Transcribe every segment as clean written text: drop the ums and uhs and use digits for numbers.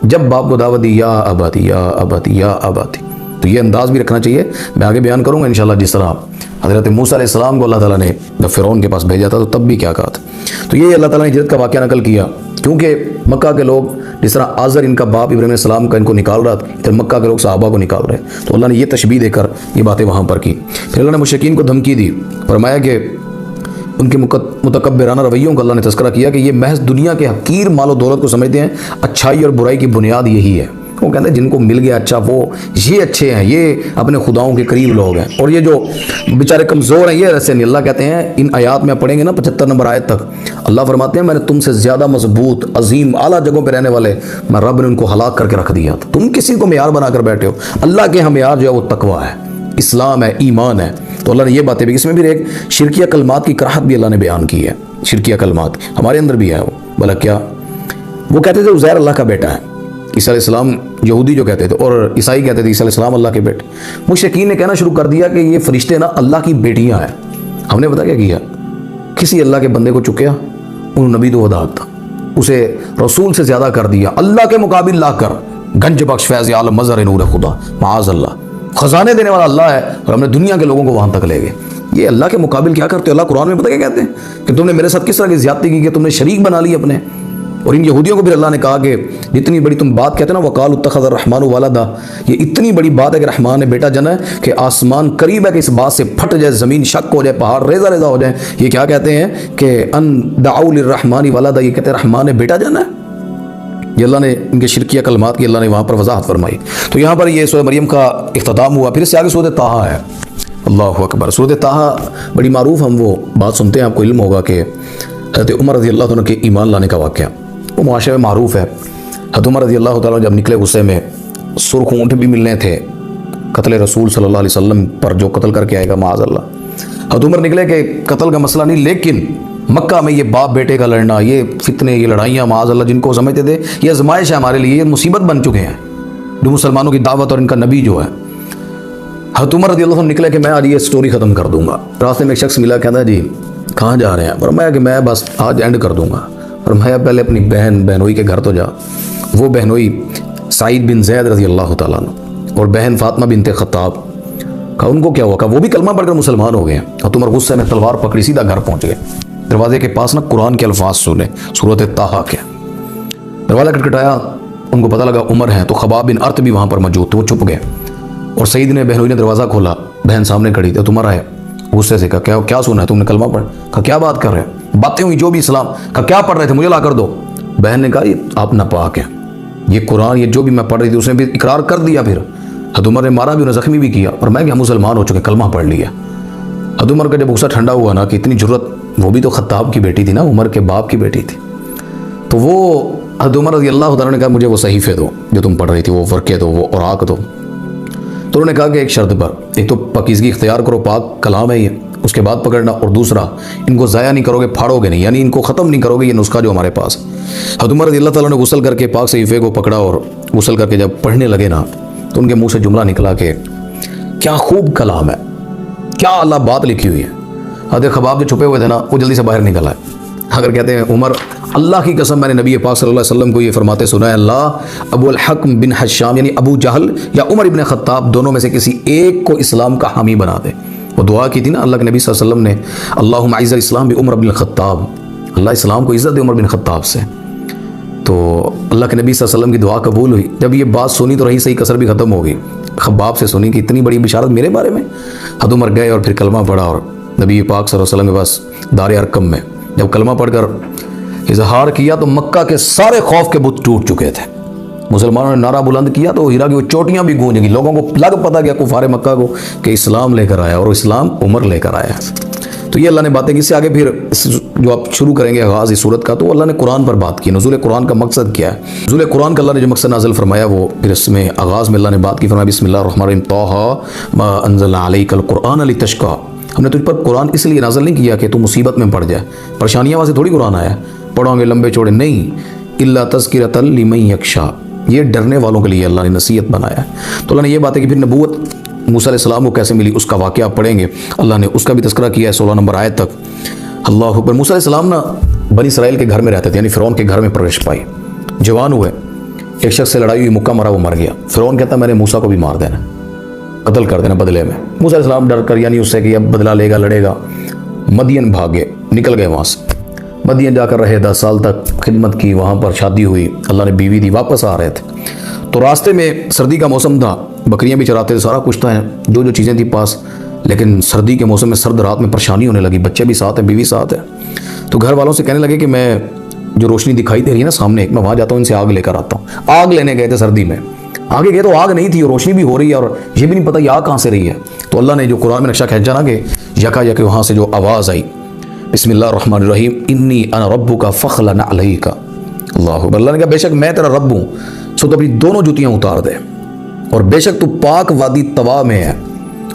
जब बाप को दावत दी या अबाती या अबाती या अबाती, तो ये अंदाज़ भी रखना चाहिए। मैं आगे बयान करूँगा इंशाल्लाह। जिस तरह हज़रत मूसा अलैहिस्सलाम को अल्लाह ताला ने जब फ़िरौन के पास भेजा था तो तब भी क्या कहा था। तो ये अल्लाह ताला ने हिजरत का वाक़या नकल किया, क्योंकि मक्का के लोग जिस तरह आज़र इनका बाप इब्राहीम अलैहिस्सलाम का इनको निकाल रहा था, फिर मक्का के लोग सहाबा को निकाल रहे, तो अल्लाह ने ये तशबीह देकर ये बातें वहाँ पर की। फिर अल्लाह ने मुशरिकीन को धमकी दी, फरमाया कि उनके मुतकब्बिराना रवैयों का अल्लाह ने तज़किरा किया कि ये महज दुनिया के हकीर मालो दौलत को समझते हैं, अच्छाई और बुराई की बुनियाद यही है। वो कहते हैं जिनको मिल गया अच्छा वो ये अच्छे हैं, ये अपने खुदाओं के करीब लोग हैं, और ये जो बेचारे कमज़ोर हैं ये रस्से नहीं। अल्लाह कहते हैं इन आयात में पढ़ेंगे ना 75 नंबर आयत तक, अल्लाह फरमाते हैं मैंने तुमसे ज़्यादा मजबूत अजीम आला जगहों पर रहने वाले मैं रब ने उनको हलाक करके रख दिया था। तुम किसी को मेयार बनाकर बैठे हो, अल्लाह के यहाँ मेयार जो है वो तकवा है, इस्लाम है, ईमान है। तो अल्लाह ने ये बातें भी, इसमें भी एक शिरकिया कलमात की कराहत भी अल्लाह ने बयान की है। शिरकिया कलमात हमारे अंदर भी है। वो भला क्या, वो कहते थे उज़ैर अल्लाह का बेटा है, ईसा अलैहिस्सलाम यहूदी जो कहते थे, और ईसाई कहते थे ईसा अलैहिस्सलाम अल्लाह के बेटे। मुशरिकीन ने कहना शुरू कर दिया कि ये फरिश्ते ना अल्लाह की बेटियां हैं। हमने पता क्या किया, किसी अल्लाह के बंदे को चुकया, उन नबी तो वदात था, उसे रसूल से ज़्यादा कर दिया, अल्लाह के मुकाबिल ला कर गंज बख्श फैज़ आलम मज़हर नूर खुदा माज़ अल्लाह, ख़जाने देने वाला अल्लाह है, और हमने दुनिया के लोगों को वहाँ तक ले गए। ये अल्लाह के मुकाबिल क्या करते हो? अल्लाह कुरान में पता क्या कहते हैं कि तुमने मेरे साथ किस तरह की ज़्यादती की कि तुमने शरीक बना ली अपने। और इन यहूदियों को भी अल्लाह ने कहा कि जितनी बड़ी तुम बात कहते हो ना, वकाल उत्तखज़ रहमान वालदा, ये इतनी बड़ी बात है कि रहमान ने बेटा जना है कि आसमान करीब है कि इस बात से फट जाए, ज़मीन शक हो जाए, पहाड़ रेजा रेजा हो जाए। ये क्या कहते हैं कि अन दाऊ लिर्रहमानी वालदा, ये कहते हैं रहमान ने बेटा जना है। ये अल्लाह ने इनके शिरकिया कलमात की अल्लाह ने वहाँ पर वजाहत फरमाई। तो यहाँ पर ये सूरह मरियम का इख्तिताम हुआ। फिर इससे आगे सूरह ताहा है। अल्लाहु अकबर। सूरह ताहा बड़ी मारूफ, हम वो बात सुनते हैं, आपको इल्म होगा कि हज़रत उमर रज़ी अल्लाह तआला के ईमान लाने का वाक़या वो मुआशरे में मारूफ है। हज़रत उमर रज़ी अल्लाह तआला जब निकले गुस्से में, सुर्ख ऊँट भी मिलने थे कत्ल रसूल सल्लल्लाहु अलैहि वसल्लम पर, जो कत्ल करके आएगा माअज़ल्लाह। हज़रत उमर निकले कि कत्ल का मसला नहीं, लेकिन मक्का में ये बाप बेटे का लड़ना, ये फितने, ये लड़ाइयाँ माअज़ल्लाह जिनको समझते थे ये आज़माइश है हमारे लिए, ये मुसीबत बन चुके हैं जो मुसलमानों की दावत और इनका नबी जो है। हज़रत उमर रज़ी अल्लाह निकले कि मैं आज ये स्टोरी ख़त्म कर दूंगा। रास्ते में एक शख्स मिला, कहता जी कहाँ जा रहे हैं? फरमाया कि मैं बस आज एंड कर दूंगा। फरमाया पहले अपनी बहनोई के घर तो जा। वो बहनोई सईद बिन ज़ैद रज़ी अल्लाह तआला अन्हु और बहन फातिमा बिनते ख़त्ताब का, उनको क्या हुआ, वो भी कलमा पढ़कर मुसलमान हो गए। हज़रत उमर गुस्से में तलवार पकड़ी सीधा घर पहुँच गए। दरवाजे के पास ना कुरान के अल्फाज सुने, सूरत ताहा के। दरवाज़ा खटखटाया, उनको पता लगा उमर हैं, तो खबाब बिन अर्त भी वहाँ पर मौजूद थे, वो छुप गए। और सईद ने बहनोई ने दरवाज़ा खोला, बहन सामने खड़ी थी। तुम्हारा है गुस्से से, कहा क्या सुना है तुमने? कलमा पढ़। कहा क्या बात कर रहे हैं? बातें हुई जो भी इस्लाम। कहा क्या पढ़ रहे थे? मुझे ला कर दो। बहन ने कहा ये आप नापाक हैं, ये कुरान ये जो भी मैं पढ़ रही थी उसने भी इकरार कर दिया। फिर हज़रत उमर ने मारा भी, उन्हें जख्मी भी किया, और मैं क्या मुसलमान हो चुके, कलमा पढ़ लिया। हज़रत उमर का जब गुस्सा ठंडा हुआ ना कि इतनी जुर्रत, वो भी तो खत्ताब की बेटी थी ना, उमर के बाप की बेटी थी, तो वो हज़रत उमर रज़ी अल्लाह तआला ने कहा मुझे वो सहीफ़े दो जो तुम पढ़ रही थी, वो वर्के दो, वो औराक दो। तो उन्होंने कहा कि एक शर्त पर, एक तो पाकीज़गी इख्तियार करो, पाक कलाम है ये, उसके बाद पकड़ना, और दूसरा इनको ज़ाया नहीं करोगे, फाड़ोगे नहीं, यानी इनको ख़त्म नहीं करोगे, ये नुस्खा जो हमारे पास। हज़रत उमर रज़ी अल्लाह तआला ने गुस्ल करके पाक सहीफ़े को पकड़ा और गुस्ल करके जब पढ़ने लगे ना, तो उनके मुँह से जुमला निकला कि क्या खूब कलाम है, क्या अल्लाह बात लिखी हुई है। हज़रत खबाब जो छुपे हुए थे ना, वो जल्दी से बाहर निकल आए। अगर कहते हैं उमर अल्लाह की कसम मैंने नबी पाक सल्लल्लाहु अलैहि वसल्लम को ये फरमाते सुना है, अल्लाह अबुल हक्म बिन हशाम यानी अबू जहल या उमर इब्न खत्ताब दोनों में से किसी एक को इस्लाम का हामी बना दे। वो दुआ की थी ना अल्लाह के नबी सल्लल्लाहु अलैहि वसल्लम ने, अल्लाहुम्मा अइज़्ज़िल इस्लाम बि उमर बिन खत्ताब, अल्लाह इस्लाम को इज़्ज़त दे उमर बिन खत्ताब से। तो अल्लाह के नबी सल्लल्लाहु अलैहि वसल्लम की दुआ कबूल हुई। जब ये बात सुनी तो रही सही कसर भी ख़त्म हो गई। खब्बाब से सुनी कि इतनी बड़ी बिशारत मेरे बारे में। हज़रत उमर गए और फिर कलमा पढ़ा, और नबी पाक सल्लल्लाहु अलैहि वसल्लम के पास दार अरकम में जब कलमा पढ़कर इजहार किया तो मक्का के सारे खौफ के बुत टूट चुके थे। मुसलमानों ने नारा बुलंद किया तो हीरा की वो चोटियाँ भी गूंजेंगी। लोगों को लग पता गया कुफारे मक्का को कि इस्लाम लेकर आया, और इस्लाम उमर लेकर आया। तो ये अल्लाह ने बातें की। इससे आगे फिर जो आप शुरू करेंगे आगाज़ इस सूरत का, तो अल्लाह ने कुरान पर बात की। नज़ूल कुरान का मकसद क्या है? नज़ूल कुरान का अल्लाह ने जो मकसद नाज़िल फरमाया, वो फिर इसमें आगाज़ में अल्लाह ने बात की। फरमाया बिस्मिल्लाहिर्रहमानिर्रहीम, तहा मा अंज़लना अलैकल कुरआन लितशक़ा, हमने तुझ पर कुरान इसलिए नाज़िल नहीं किया कि तू मुसीबत में पड़ जाए, परेशानियाँ वास्ते थोड़ी कुरान आया, पढ़ोगे लंबे चौड़े नहीं, इल्ला तज़किरतल लिमन यख्शा, ये डरने वालों के लिए अल्लाह ने नसीहत बनाया है। तो अल्लाह ने ये बात है कि फिर नबूवत मूसा अलैहिस्सलाम को कैसे मिली, उसका वाक़या आप पढ़ेंगे, अल्लाह ने उसका भी तज़किरा किया है 16 नंबर आयत तक। अल्लाह मूसा अलैहिस्सलाम ना बनी इसराइल के घर में रहते थे, यानी फ़िरौन के घर में प्रवेश पाए, जवान हुए, एक शख्स से लड़ाई हुई, मुक्का मारा, वो मर गया। फिरौन कहता मैंने मूसा को भी मार देना, कत्ल कर देना बदले में। मूसा अलैहिस्सलाम डर कर, यानी उससे कि अब बदला लेगा, लड़ेगा, मदियन भागे, निकल गए वहाँ से। मदियन जाकर रहे, 10 साल तक खिदमत की, वहाँ पर शादी हुई, अल्लाह ने बीवी दी। वापस आ रहे थे तो रास्ते में सर्दी का मौसम था, बकरियां भी चराते थे, सारा कुछ था, जो जो चीज़ें थी पास। लेकिन सर्दी के मौसम में, सर्द रात में परेशानी होने लगी। बच्चे भी साथ हैं, बीवी साथ है। तो घर वालों से कहने लगे कि मैं जो रोशनी दिखाई दे रही है ना सामने, मैं वहाँ जाता हूँ, इनसे आग लेकर आता हूँ। आग लेने गए थे सर्दी में, आगे गए तो आग नहीं थी, रोशनी भी हो रही है और ये भी नहीं पता ये आग कहाँ से रही है। तो अल्लाह ने जो कुरान में नक्शा खींचा ना कि यका यक वहाँ से जो आवाज़ आई, बिस्मिल्लाहिर्रहमानिर्रहीम, इन्नी अना रब्बुका फखलन अलैका। अल्लाह, अल्लाह ने कहा बेशक मैं तेरा रब हूँ, सो तो अपनी दोनों जूतियाँ उतार दे, और बेशक तू पाक वादी तवा में है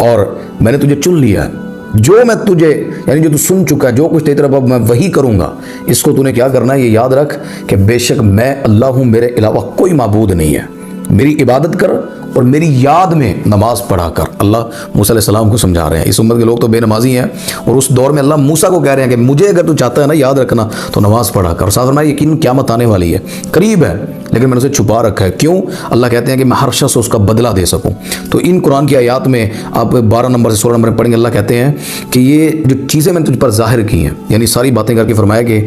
और मैंने तुझे चुन लिया है। जो मैं तुझे, यानी जो तू सुन चुका है, जो कुछ तेरी तरफ अब मैं वही करूँगा, इसको तूने क्या करना है, ये याद रख कि बेशक मैं अल्लाह हूँ, मेरे अलावा कोई माबूद नहीं है। मेरी इबादत कर और मेरी याद में नमाज पढ़ा कर। अल्लाह मूसा अलैहिस्सलाम को समझा रहे हैं। इस उम्मत के लोग तो बेनमाजी हैं, और उस दौर में अल्लाह मूसा को कह रहे हैं कि मुझे अगर तू चाहता है ना याद रखना तो नमाज पढ़ा कर। साथ में यकीन क़यामत आने वाली है, करीब है, लेकिन मैंने उसे छुपा रखा है। क्यों? अल्लाह कहते हैं कि मैं हर शख्स से उसका बदला दे सकूँ। तो इन कुरान की आयात में आप 12 नंबर से 16 नंबर में पढ़ेंगे, अल्लाह कहते हैं कि ये जो चीज़ें मैंने तुझ पर जाहिर की हैं, यानी सारी बातें करके फरमाया कि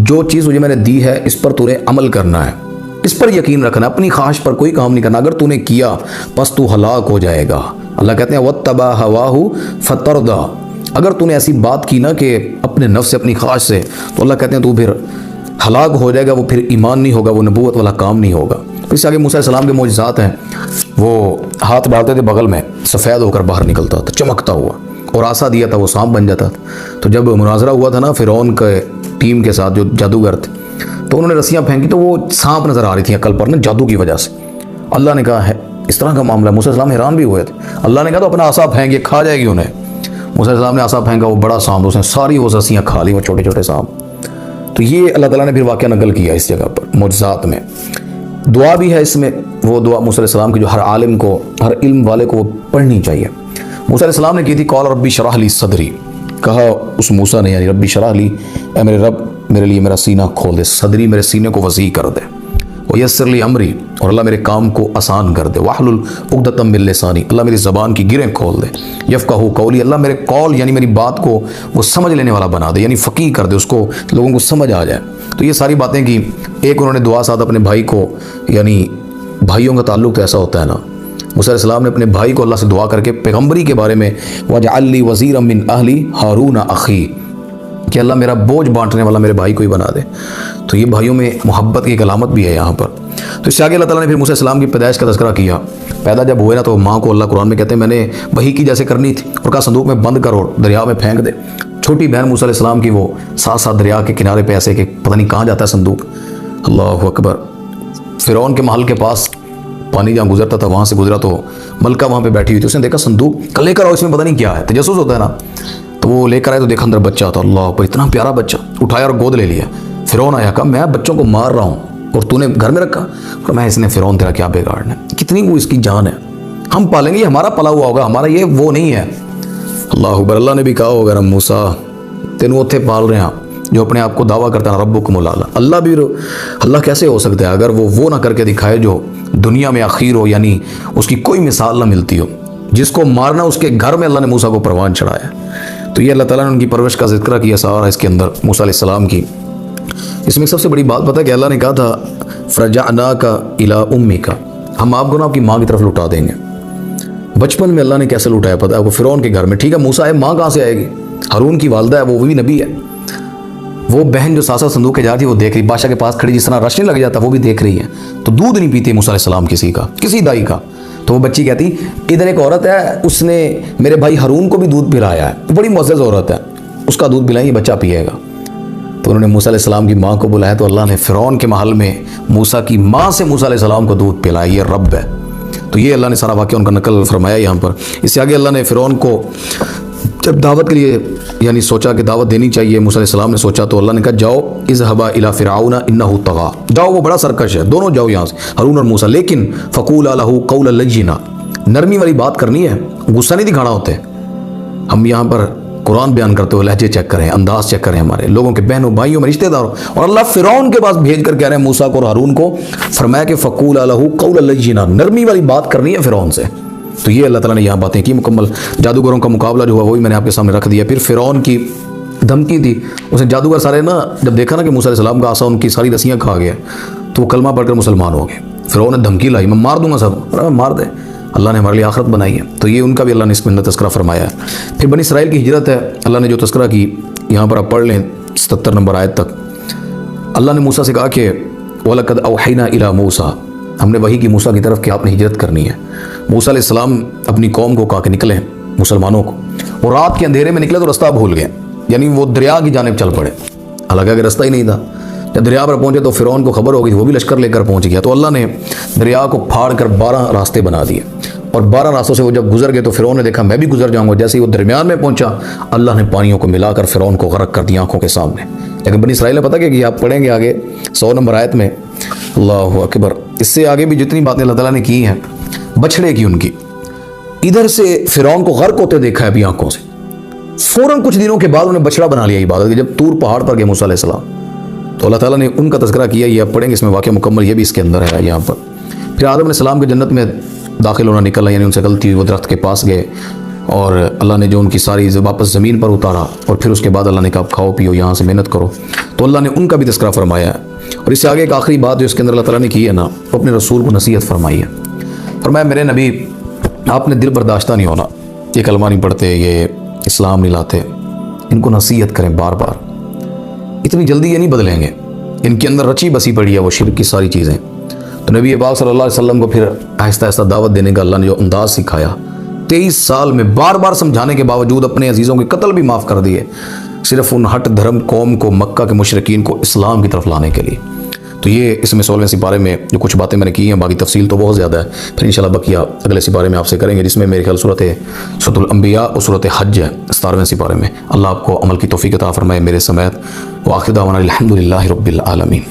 जो चीज़ मुझे मैंने दी है इस पर तूने अमल करना है, इस पर यकीन रखना, अपनी ख्वाहिश पर कोई काम नहीं करना। अगर तूने किया बस तू हलाक हो जाएगा। अल्लाह कहते हैं वत्तबा हवाहु फतरदा, अगर तूने ऐसी बात की ना कि अपने नफ्स से, अपनी ख्वाहिश से, तो अल्लाह कहते हैं तू फिर हलाक हो जाएगा। वो फिर ईमान नहीं होगा, वो नबूवत वाला काम नहीं होगा। इससे आगे मूसा अलैहिस्सलाम के मौजज़ात हैं, वो हाथ डालते थे बगल में, सफ़ेद होकर बाहर निकलता था चमकता हुआ, और आसा दिया था वो सांप बन जाता था। तो जब मुनाजरा हुआ था ना फिरौन के टीम के साथ, जो जादूगर थे, तो उन्होंने रस्सियां फेंकी तो वो सांप नजर आ रही थी अकल पर ना, जादू की वजह से। अल्लाह ने कहा है इस तरह का मामला। मूसा अलैहिस्सलाम हैरान भी हुए थे। अल्लाह ने कहा तो अपना आसा फेंक, ये खा जाएगी उन्हें। मूसा अलैहिस्सलाम ने आसा फेंका, वो बड़ा सांप, उसने सारी वो रस्सियां खा ली, वो छोटे छोटे सांप। तो ये अल्लाह ताला ने फिर वाक़या नकल किया इस जगह पर मौजज़ात में। दुआ भी है इसमें, वो दुआ मूसा अलैहिस्सलाम की जो हर आलिम को, हर इल्म वाले को वो पढ़नी चाहिए। मूसा अलैहिस्सलाम ने की थी कौल रब्बी शरह ली सदरी, कहा उस मूसा ने, यानी रब्बी शरह ली, ऐ मेरे रब मेरे लिए मेरा सीना खोल दे, सदरी मेरे सीने को वसी कर दे, वो यस्सिर ली अमरी, और अल्लाह मेरे काम को आसान कर दे, वाहलुल उक़दतम मिन लिसानी, अल्लाह मेरी ज़बान की गिरें खोल दे, यफ़क़हू कौली, अल्लाह मेरे कौल यानी मेरी बात को वो समझ लेने वाला बना दे, यानी फ़क़ीह कर दे, उसको लोगों को समझ आ जाए। तो ये सारी बातें की। एक उन्होंने दुआ साथ अपने भाई को, यानी भाइयों का ताल्लुक़ तो ऐसा होता है ना, मूसा अलैहिस्सलाम ने अपने भाई को अल्लाह से दुआ करके पैगम्बरी के बारे में, वजअल ली वज़ीरम मिन अहली हारून अख़ी, कि अल्लाह मेरा बोझ बांटने वाला मेरे भाई को ही बना दे। तो ये भाइयों में मोहब्बत की एक अलामत भी है यहाँ पर। तो इससे आगे अल्लाह ताला ने फिर मूसा अलैहिस्सलाम की पैदाइश का तज़किरा किया। पैदा जब हुए ना तो माँ को अल्लाह कुरान में कहते हैं मैंने वही की जैसे करनी थी, और कहा संदूक में बंद करो, दरिया में फेंक दे। छोटी बहन मूसा अलैहिस्सलाम की वो साथ साथ दरिया के किनारे पे ऐसे कि पता नहीं कहाँ जाता है संदूक। अल्लाह अकबर। फ़िरौन के महल के पास पानी जहाँ गुजरता था वहाँ से गुजरा तो मलका वहाँ पे बैठी हुई थी, उसने देखा संदूक, कल लेकर आओ, इसमें पता नहीं क्या है, तजस्सुस होता है ना। तो वो लेकर आए तो देखा अंदर बच्चा था। अल्लाह पर इतना प्यारा बच्चा, उठाया और गोद ले लिया। फ़िरौन आया, कहा मैं बच्चों को मार रहा हूँ और तूने घर में रखा। और मैं इसने फ़िरौन तेरा क्या बिगाड़ना है, कितनी वो इसकी जान है, हम पालेंगे, ये हमारा पला हुआ होगा, हमारा ये वो नहीं है। अल्लाह अकबर। अल्लाह ने भी कहा होगा मूसा तेनू उत्थे पाल रहे हैं जो अपने आप को दावा करता है रब्बुकुमुल आला। अल्लाह भी, अल्लाह कैसे हो सकता है अगर वो ना करके दिखाए जो दुनिया में आखिर हो, यानी उसकी कोई मिसाल ना मिलती हो। जिसको मारना उसके घर में अल्लाह ने मूसा को परवान चढ़ाया। तो ये अल्लाह ताला ने उनकी परवरिश का जिक्र किया सारा इसके अंदर मूसा अलैहिस्सलाम की। इसमें सबसे बड़ी बात पता है कि अल्लाह ने कहा था फ़रजअनाका इला उम्मिका, हम आपको ना आपकी माँ की तरफ लुटा देंगे। बचपन में अल्लाह ने कैसे लुटाया पता है आपको, फ़िरौन के घर में। ठीक है मूसा है, माँ कहाँ से आएगी, हारून की वालदा है, वो भी नबी है। वो बहन जो सासा संदूक के जा रही है वो देख रही, बादशाह के पास खड़ी जिस तरह रश नहीं लग जाता वो भी देख रही है। तो दूध नहीं पीती मूसा अलैहिस्सलाम किसी का, किसी दाई का। तो वो बच्ची कहती इधर एक औरत है, उसने मेरे भाई हारून को भी दूध पिलाया है, बड़ी मुअज़्ज़ज़ औरत है, उसका दूध पिलाएं, ये बच्चा पिएगा। तो उन्होंने मूसा अलैहिस्सलाम की माँ को बुलाया, तो अल्लाह ने फ़िरौन के महल में मूसा की माँ से मूसा अलैहिस्सलाम को दूध पिलाया। ये रब है। तो ये अल्लाह ने सारा वाक़या उनका नकल फरमाया यहाँ पर। इससे आगे अल्लाह ने फ़िरौन को जब दावत के लिए यानी सोचा कि दावत देनी चाहिए, मूसा अलैहिस्सलाम ने सोचा तो अल्लाह ने कहा जाओ इज़हबा इला फ़िरऔन इन्नहु तग़ा, जाओ वो बड़ा सरकश है, दोनों जाओ यहाँ से, हारून और मूसा, लेकिन फ़क़ूला लहू क़ौलन लय्यिना, नरमी वाली बात करनी है, गुस्सा नहीं दिखाना होते। हम यहाँ पर कुरान बयान करते हुए लहजे चेक करें, अंदाज चेक करें, हमारे लोगों के बहनों भाइयों में रिश्तेदारों। और अल्लाह फिरौन के पास भेज कर कह रहे हैं मूसा को और हारून को, फरमाया कि फ़क़ूला लहू क़ौलन लय्यिना, नरमी वाली बात करनी है फिरौन से। तो ये अल्लाह ताला ने यहाँ बातें की मुकम्मल। जादूगरों का मुकाबला जो हुआ वही मैंने आपके सामने रख दिया। फिर फिरौन की धमकी थी, उसे जादूगर सारे ना जब देखा ना कि मूसा अलैहिस्सलाम का आसा उनकी सारी रस्सियाँ खा गया, तो वो कलमा पढ़कर मुसलमान हो गए। फिरौन ने धमकी लाई, मैं मार दूंगा सब, मार दे, अल्लाह ने हमारे लिए आखिरत बनाई है। तो ये उनका भी अल्लाह ने इसमें अंदर तस्करा फरमाया है। फिर बनी इसराइल की हिजरत है, अल्लाह ने जो तस्करा की यहाँ पर आप पढ़ लें 77 नंबर आयत तक। अल्लाह ने मूसा से कहा कि वलक़द औहैना इला मूसा, हमने वही की मूसा की तरफ कि आपने हिजरत करनी है। मूसा अलैहिस्सलाम अपनी कौम को कहा कि निकलें, मुसलमानों को, वो रात के अंधेरे में निकले तो रास्ता भूल गए, यानी वो दरिया की जानिब चल पड़े, हालांकि अगर रास्ता ही नहीं था। जब दरिया पर पहुंचे तो फिरौन को खबर हो गई, वो भी लश्कर लेकर पहुंच गया। तो अल्लाह ने दरिया को फाड़ कर 12 रास्ते बना दिए, और 12 रास्तों से वो जब गुजर गए तो फिरौन ने देखा मैं भी गुजर जाऊंगा। जैसे ही वो दरमियान में पहुंचा, अल्लाह ने पानियों को मिलाकर फिरौन को गर्क कर दिया आंखों के सामने। लेकिन बनी इसराइल ने पता क्या किया, आप पढ़ेंगे आगे 100 नंबर आयत में, अल्लाह अकबर, इससे आगे भी जितनी बातें अल्लाह ताला ने की हैं बछड़े की उनकी, इधर से फिरौन को गर्क होते देखा है अभी आंखों से। फौरन कुछ दिनों के बाद उन्हें बछड़ा बना लिया इबादत की, जब तूर पहाड़ पर गए मूसा अलैहिस्सलाम। तो अल्लाह ताला ने उनका तज़किरा किया, ये आप पढ़ेंगे इसमें वाक़या मुकम्मल, ये भी इसके अंदर है यहाँ पर। फिर आदम अलैहिस्सलाम के जन्नत में दाखिल होना निकला, यानी उनसे गलती हुई, वो दरख्त के पास गए और अल्लाह ने जो उनकी सारी वापस ज़मीन पर उतारा, और फिर उसके बाद अल्लाह ने कहा खाओ पियो, यहाँ से मेहनत करो। तो अल्लाह ने उनका भी तज़किरा फरमाया है। और इससे आगे एक आखिरी बात जो इसके अंदर अल्लाह ताला ने की है ना, वो अपने रसूल को नसीहत फरमाई है। फरमाया मेरे नबी, आपने दिल बर्दाश्ता नहीं होना, ये कलमा नहीं पढ़ते, ये इस्लाम नहीं लाते, इनको नसीहत करें बार बार, इतनी जल्दी ये नहीं बदलेंगे, इनके अंदर रची बसी पड़ी है वो शिर्क की सारी चीज़ें। तो नबी पाक सल्लल्लाहु अलैहि वसल्लम को फिर आहिस्ता आहिस्ता दावत देने का अल्लाह ने जो अंदाज़ सिखाया, 23 साल में बार बार समझाने के बावजूद अपने अजीज़ों के कत्ल भी माफ़ कर दिए, सिर्फ उन हट धर्म कौम को, मक्का के मुशरिकीन को इस्लाम की तरफ लाने के लिए। तो ये इसमें 16वें सिपारे में जो कुछ बातें मैंने की हैं, बाकी तफसील तो बहुत ज़्यादा है, फिर इंशाल्लाह बकिया अगले सिपारे में आपसे करेंगे, जिसमें मेरे ख्याल सूरत अंबिया और सूरत हज है 17वें सिपारे में। अल्लाह आपको अमल की तौफीक अता फरमाए मेरे समेत। व आखिर दावाना अल्हम्दुलिल्लाहि रब्बिल आलमीन।